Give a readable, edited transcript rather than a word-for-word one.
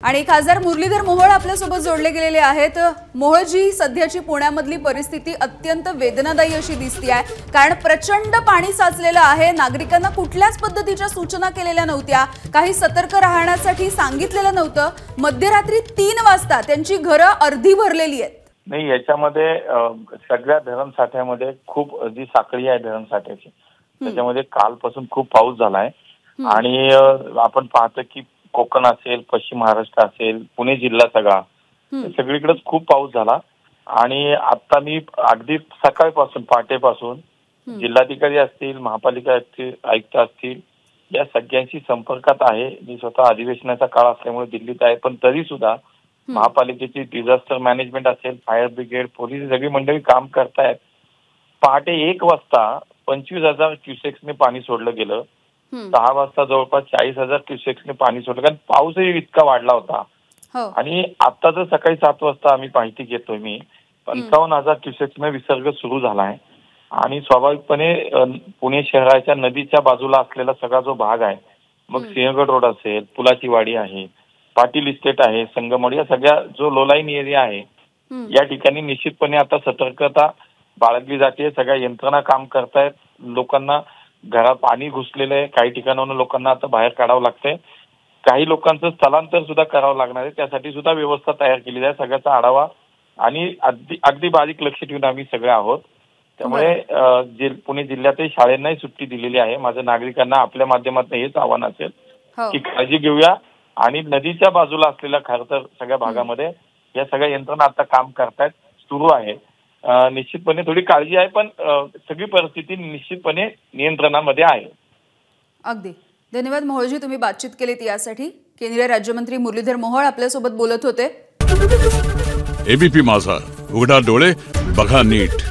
आणि खासदार मुरलीधर मोहोळ आपल्यासोबत जोडले गेलेले आहेत। मोहोळजी, सध्याची पुण्यामधली परिस्थिती अत्यंत वेदनादायी अशी दिसते आहे, कारण प्रचंड पाणी साचलेलं आहे। नागरिकांना कुठल्याच पद्धतीच्या सूचना केलेल्या नव्हत्या, काही सतर्क राहण्यासाठी सांगितलेलं नव्हतं। मध्यरात्री 3 वाजता त्यांची घरं अर्धी भरलेली आहेत। नाही, याच्यामध्ये सगळ्या धरणसाठ्यामध्ये खूप जी साखळी आहे धरणसाठ्याची, त्याच्यामध्ये कालपासून खूप पाऊस झालाय आणि आपण पाहतो की कोकण असेल, पश्चिम महाराष्ट्र असेल, पुणे जिल्हा सगळा सगळीकडेच खूप पाऊस झाला। आणि आता मी अगदी सकाळपासून पहाटेपासून जिल्हाधिकारी असतील, महापालिका आयुक्त असतील, या सगळ्यांशी संपर्कात आहे। मी स्वतः अधिवेशनाचा काळ असल्यामुळे दिल्लीत आहे, पण तरी सुद्धा महापालिकेची डिझास्टर मॅनेजमेंट असेल, फायर ब्रिगेड, पोलीस सगळी मंडळी काम करतायत। पहाटे 1 वाजता 25,000 क्युसेक्सने पाणी सोडलं गेलं। 6 वाजता जवळपास 40,000 क्युसेक्सने पाणी सोडलं, कारण पाऊसही इतका वाढला होता। आणि आता जर सकाळी 7 वाजता आम्ही माहिती घेतोय, मी 55,000 क्युसेक्सने विसर्ग सुरू झालाय। आणि स्वाभाविकपणे पुणे शहराच्या नदीच्या बाजूला असलेला सगळा जो भाग आहे, मग सिंहगड रोड असेल, पुलाची वाडी आहे, पाटील इस्टेट आहे, संगमवाडी, या सगळ्या जो लोलाईन एरिया आहे, या ठिकाणी निश्चितपणे आता सतर्कता बाळगली जाते। सगळ्या यंत्रणा काम करतायत। लोकांना घरात पाणी घुसलेलं आहे, काही ठिकाणावरून लोकांना आता बाहेर काढावं लागतंय, काही लोकांचं स्थलांतर सुद्धा करावं लागणार आहे, त्यासाठी सुद्धा व्यवस्था तयार केली आहे। सगळ्याचा आढावा आणि अगदी बारीक लक्ष ठेवून आम्ही सगळे आहोत। त्यामुळे पुणे जिल्ह्यातही शाळांनाही सुट्टी दिलेली आहे। माझं नागरिकांना आपल्या माध्यमातून हेच आव्हान असेल की काळजी घेऊया आणि नदीच्या बाजूला असलेल्या खरतर सगळ्या भागामध्ये या सगळ्या यंत्रणा आता काम करतायत, सुरू आहे। निश्चितपणे थोडी काळजी आहे, पण सगळी परिस्थिती निश्चितपणे नियंत्रणामध्ये आहे। अगदी धन्यवाद मोहोळजी, तुम्ही बातचीत केलीत यासाठी। केंद्रीय राज्यमंत्री मुरलीधर मोहोळ आपल्यासोबत बोलत होते। एबीपी माझा, उघडा डोळे बघा नीट।